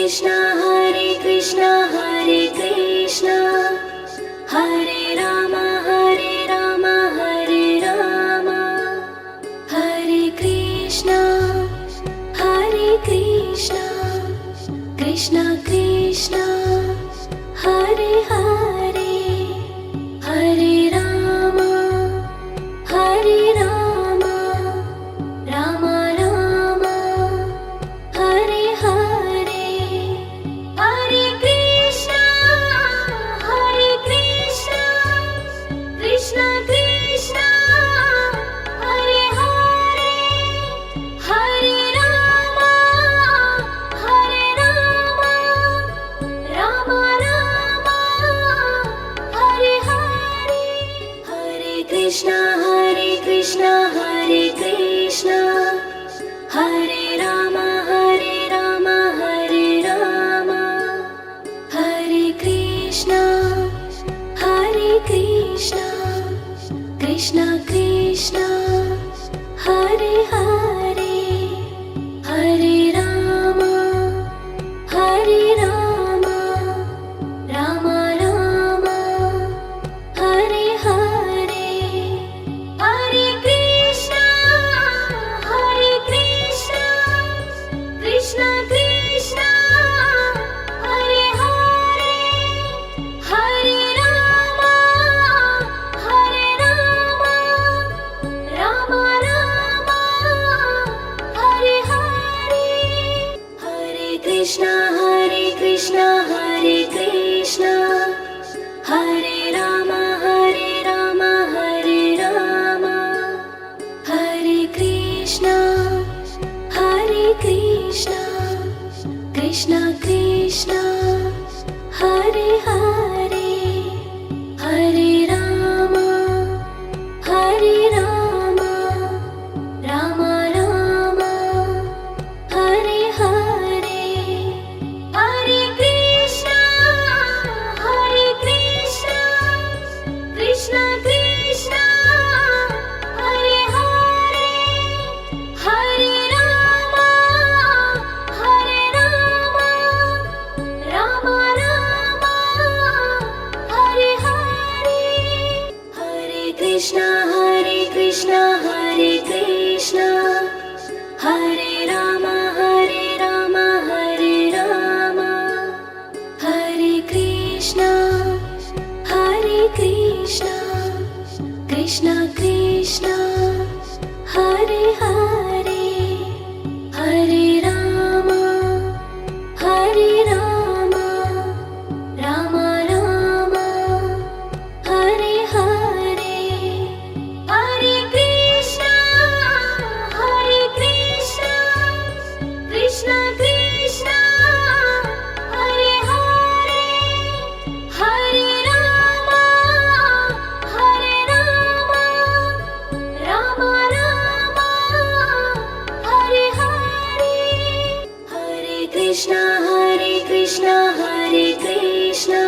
Hare Krishna, Hare Krishna, Hare Rama, Hare Rama, Hare Rama, Hare Krishna, Hare Krishna, Krishna Krishna, Hare Hare, Hare Rama, Hare Rama, Rama Rama, Hare Hare, Hare Krishna, Hare Krishna, Krishna Krishna, Hare Hare, Hare Rama, Hare Rama, Rama Rama, Hare Hare, Hare Krishna, Hare Krishna, Hare Krishna, Hare Rama, Hare Rama, Hare Rama, Hare Krishna, Hare Krishna, Krishna Krishna, Hare Hare, Hare Rama, Hare Rama, Rama Rama, Hare Hare, Hare Krishna, Hare Krishna, Krishna Krishna, Hare Hare, Hare Rama, Hare Rama, Rama Rama, Hare Hare, Hare Krishna, Hare Krishna, Hare Krishna, Hare Rama, Hare Rama, Hare Rama, Hare Krishna, Hare Krishna, Krishna Krishna, Hare Hare, Hare Rama, Hare Rama, Rama Rama, Hare Hare, Hare Krishna, Hare Krishna, Krishna Krishna, Hare Hare, Hare Rama, Hare Rama, Rama Rama, Hare Hare, Hare Krishna, Hare Krishna, Hare Krishna, Hare Rama, Hare Rama, Hare Rama, Hare Krishna, Hare Krishna, Krishna Krishna, Hare Hare, Hare Rama, Hare Rama, Rama Rama, Hare Hare, Hare Krishna, Hare Krishna, Krishna Krishna, Hare Hare, Hare Rama, Hare Rama, Rama Rama, Hare Hare, Hare Krishna, Hare Krishna, Hare Krishna,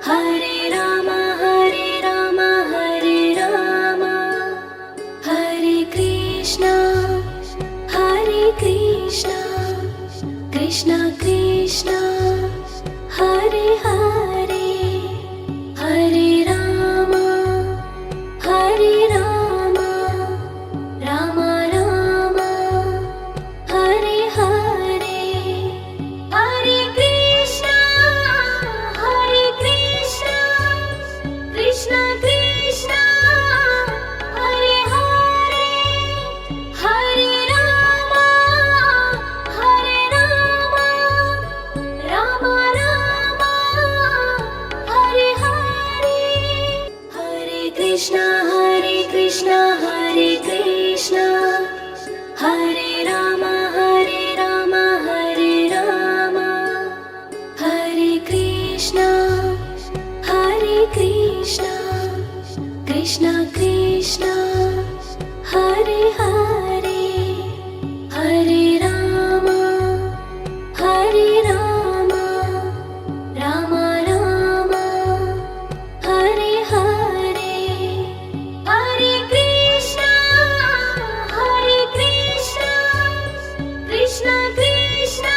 Hare Rama, Hare Rama, Hare Rama, Hare Krishna, Hare Krishna, Krishna Krishna, Hare Hare, Hare Rama, Hare Rama, Rama Rama, Hare Hare, Hare Krishna, Hare Krishna, Krishna Krishna, Hare Hare, Hare Rama, Hare Rama, Rama Rama, Hare Hare, Hare Krishna, Hare Krishna, Hare Krishna, Hare Rama, Hare Rama, Hare Rama, Hare Krishna, Hare Krishna, Krishna Krishna, Hare Hare, Hare Rama, Hare Rama, Rama Rama, Hare Hare, Hare Krishna, Hare Krishna, Krishna Krishna,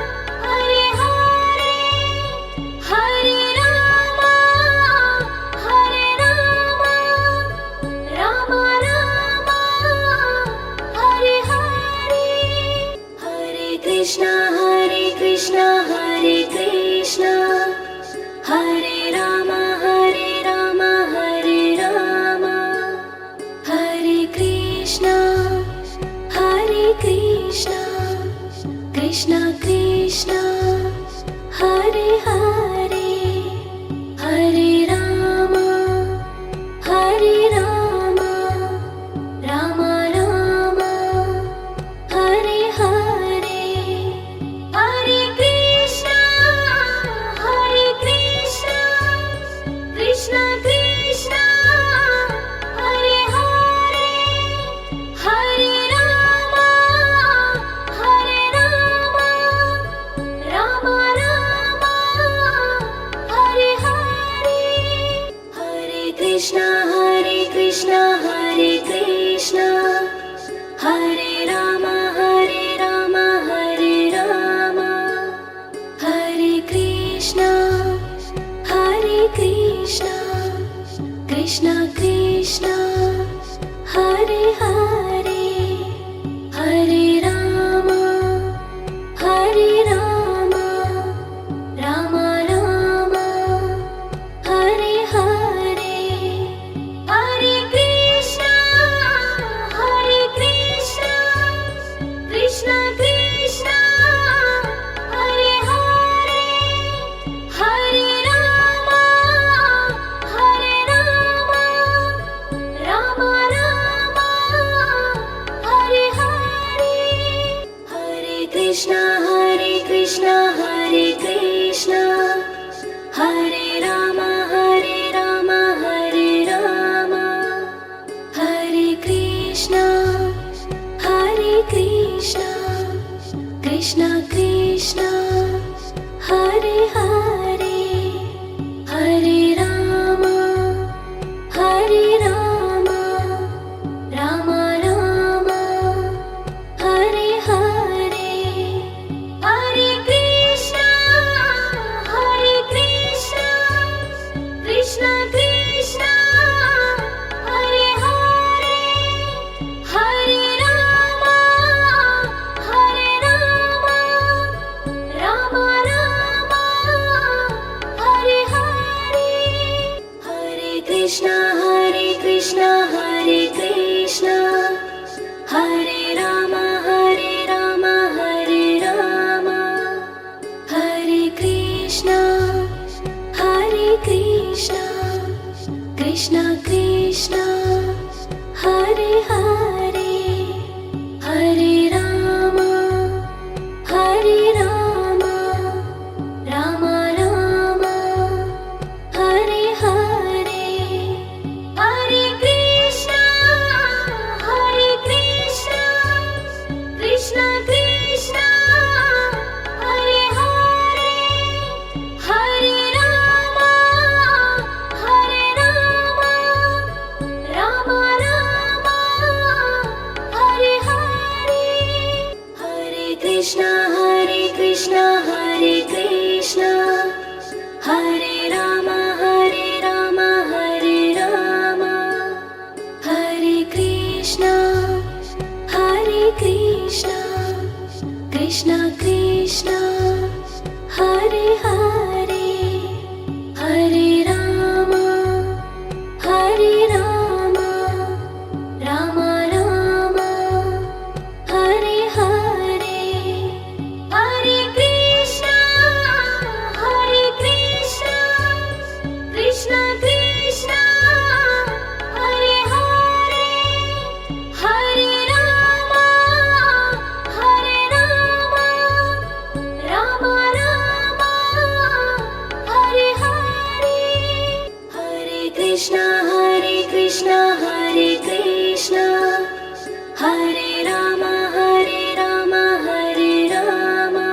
Hare Hare, Hare Rama, Hare Rama, Rama Rama, Hare Hare, Hare Krishna, Hare Krishna, Hare Krishna, Hare Rama, Hare Rama, Hare Rama, Hare Krishna, Hare Krishna, Krishna Krishna, Hare Hare, Hare Rama, Hare Rama, Rama Rama, Hare Hare, Hare Krishna, Hare Krishna, Krishna Krishna, Hare Hare, Hare Rama, Hare Rama, Rama Rama, Hare Hare, Hare Krishna, Hare Krishna, Hare Krishna, Hare Rama, Hare Rama, Hare Rama, Hare Krishna, Hare Krishna, Krishna Krishna, Hare Hare, Hare Rama, Hare Rama, Rama Rama, Hare Hare, Hare Krishna, Hare Krishna, Krishna Krishna, Krishna Hare Krishna Hare Rama Hare Rama Hare Rama Hare Krishna Krishna Krishna Hare Hare Hare Rama Rama Rama Hare Hare Hare Krishna Krishna Krishna Hare Hare Hare Rama Rama Rama Hare Hare Hare Krishna Hare Krishna Hare Rama Hare Rama Hare Krishna Krishna Krishna Hare Hare Hare Rama Rama Rama Hare Hare Hare Krishna Krishna Krishna Hare Hare Hare Rama Rama Rama Hare Hare Hare Krishna Hare Rama Hare Rama Hare Krishna Krishna Krishna Hare Hare Hare Rama Rama Rama Hare Hare Hare Krishna Krishna Krishna Hare Hare Hare Rama Rama Rama Hare Hare Hare Krishna Hare Rama Hare Rama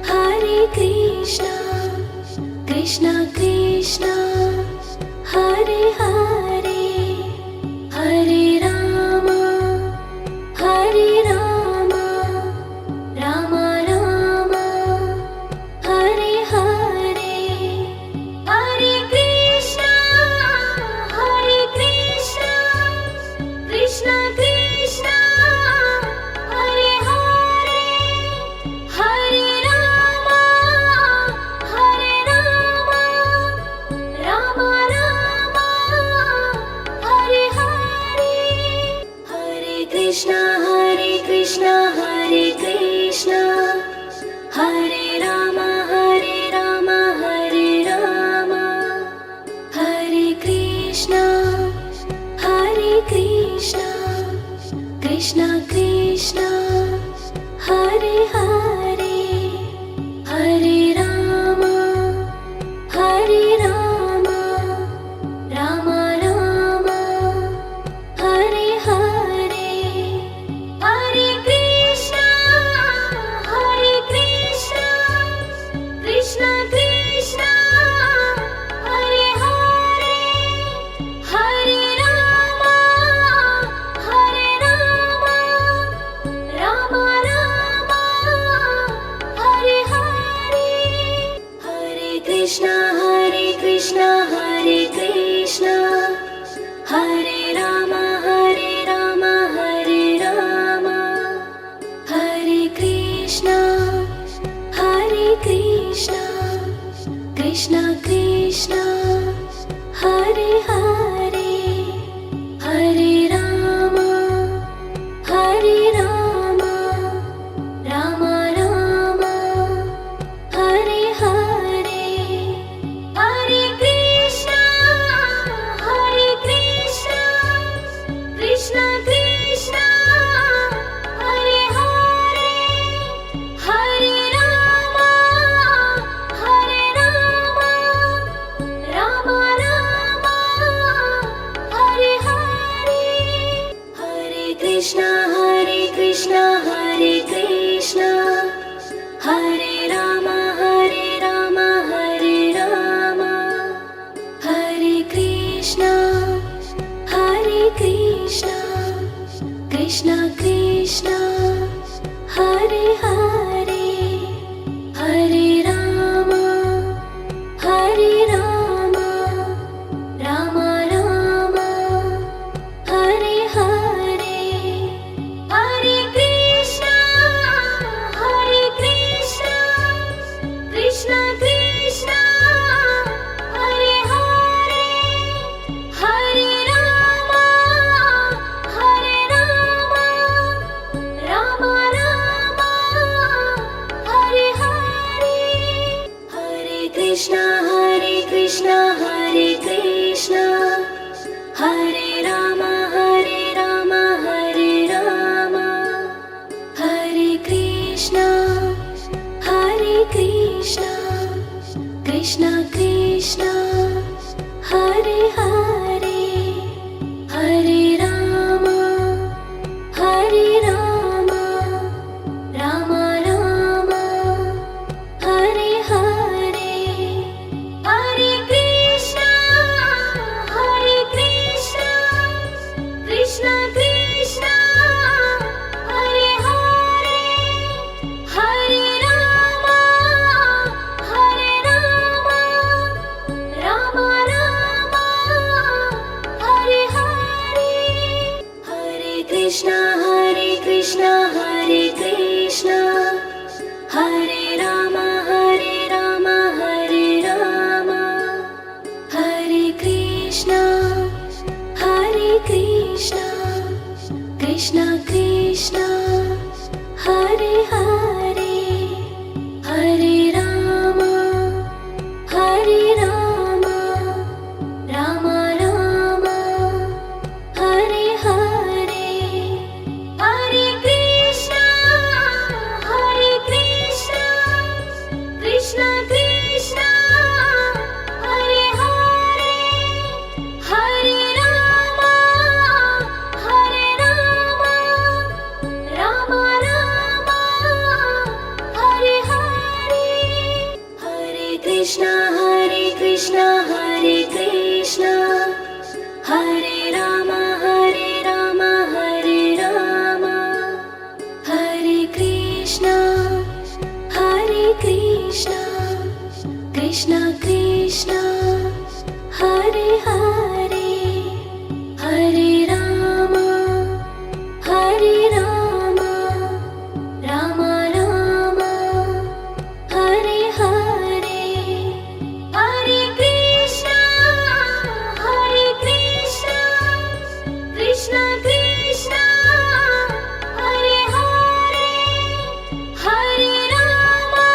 Hare Krishna Krishna Krishna Hare Hare Hare Rama Rama Rama Hare Hare Hare Krishna Krishna Krishna Hare Hare Hare Rama Rama Rama Hare Hare Hare Krishna Hare Rama Hare Rama Hare Krishna Krishna Krishna Hare Hare Hare Rama Rama Rama Hare Hare Hare Krishna Krishna Krishna Hare Hare Hare Rama Rama Rama Hare Hare Hare Krishna Hare Rama Hare Rama Hare Krishna Krishna Krishna Hare Hare Hare Rama Rama Rama Hare Hare Hare Krishna Krishna Krishna Hare Hare Krishna Krishna Hare Hare Hare Rama Hare Rama Rama Rama Hare Hare Hare Krishna Krishna Krishna Hare Hare Hare Rama Rama Rama Hare Hare Hare Krishna Hare Krishna Hare Rama Hare Rama Hare Krishna Krishna Krishna Hare Hare Hare Rama Rama Rama Hare Hare Hare Krishna Krishna Krishna Hare Hare Hare Rama Rama Rama Hare Hare Hare Krishna Hare Rama Hare Rama Hare Krishna Krishna Krishna Hare Hare Hare Rama Rama Rama Hare Hare Hare Krishna Krishna Krishna Hare Hare Hare Rama Rama Rama Hare Hare Hare Krishna Hare Krishna Hare Rama Hare Rama Hare Krishna Krishna Krishna Hare Hare Hare Rama Rama Rama Hare Hare Hare Krishna Krishna Krishna Hare Hare Hare Rama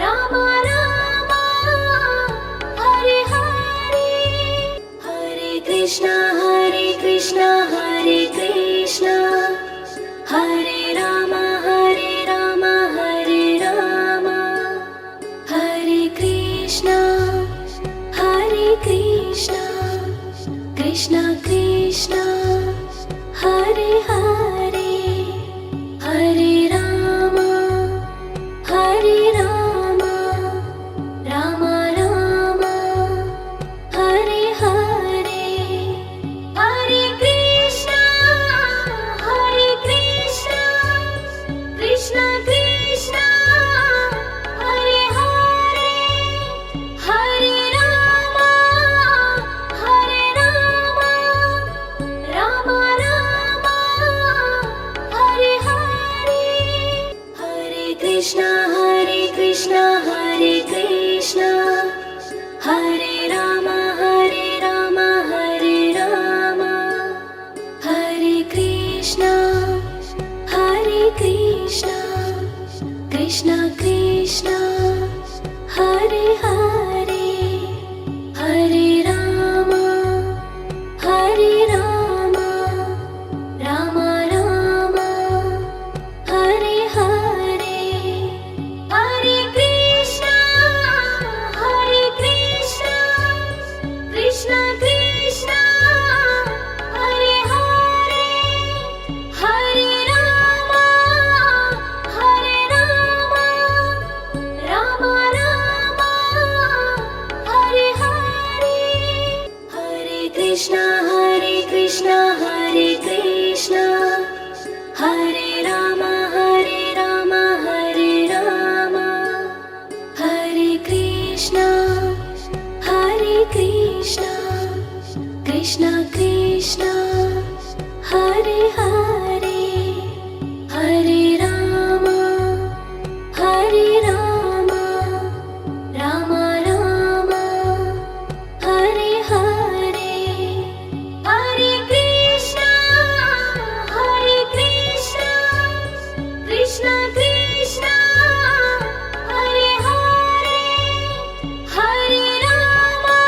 Rama Rama Hare Hare Hare Krishna Hare Rama Hare Rama Hare Krishna Krishna Krishna Hare Hare Hare Rama Rama Rama Hare Hare Hare Krishna Krishna Krishna Hare Hare Hare Rama Rama Rama Hare Hare Hare Krishna Hare Rama Hare Rama Hare Krishna Krishna Krishna Hare Hare Hare Rama Rama Rama Hare Hare Hare Krishna Krishna Krishna Hare Hare Hare Rama Rama Rama Hare Hare, Hare Rama, Hare Rama, Rama Rama, Hare Hare, Hare Krishna, Krishna Krishna, Hare Hare, Hare Rama,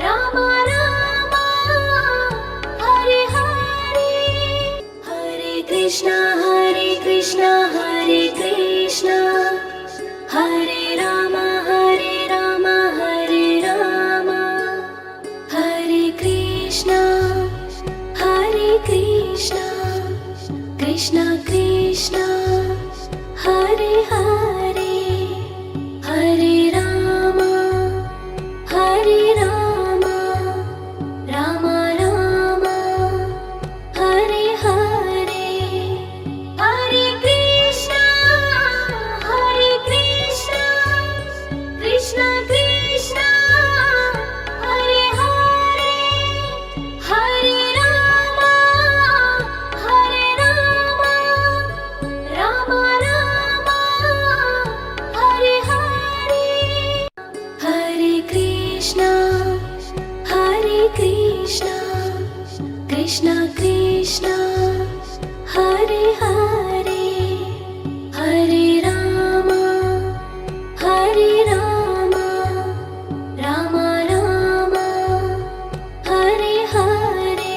Rama Rama, Hare Hare, Hare Krishna, Hare Krishna, Hare Rama, Hare Rama, Hare Krishna, Krishna Krishna, Hare Hare, Hare Rama, Rama Rama, Hare Hare, Hare Krishna, Krishna Krishna, Hare Hare, Hare Rama, Rama Rama, Hare Hare, Hare Krishna, Krishna Krishna, Hare Hare, Hare Rama, Rama Rama, Hare Hare,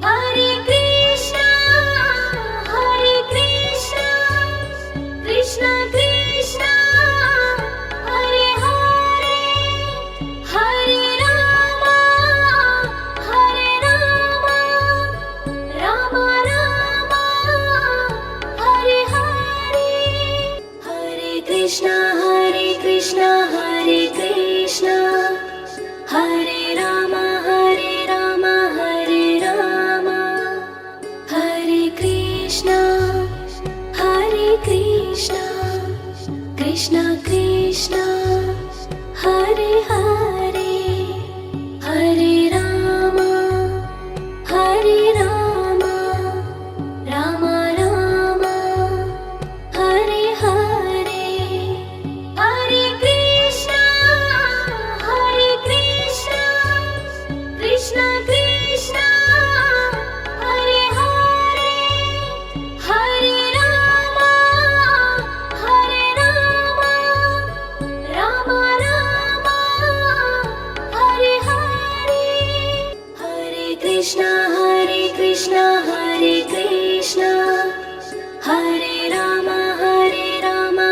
Hare Krishna, Krishna Krishna, Hare Hare, Hare Rama, Rama Rama, Hare Hare, Hare Krishna, Hare Krishna, Hare Rama, Hare Rama, Hare Krishna, Krishna Krishna, Hare Hare, Hare Rama, Rama Rama, Hare Hare, Hare Krishna, Krishna Krishna, Hare Hare, Hare Rama, Rama Rama, Hare Hare, Hare Krishna, Hare Krishna, Hare Rama, Hare Rama,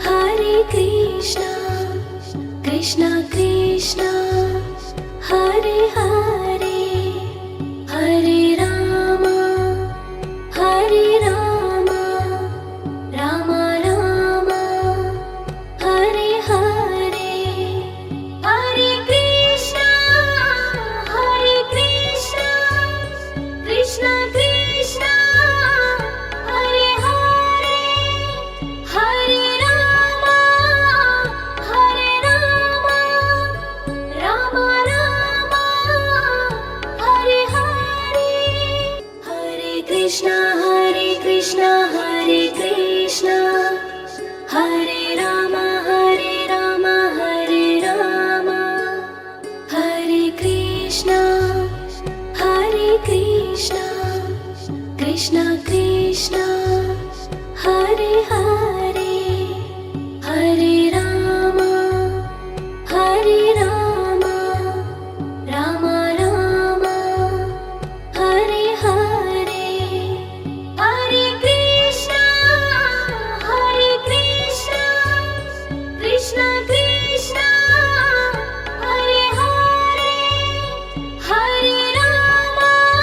Hare Krishna, Krishna Krishna, Hare Hare, Hare Rama, Rama Rama, Hare Hare, Hare Krishna, Krishna Krishna, Hare Hare, Hare Rama, Rama Rama, Hare Hare, Hare Krishna, Hare Krishna, Hare Rama, Hare Rama, Hare Krishna, Krishna Krishna,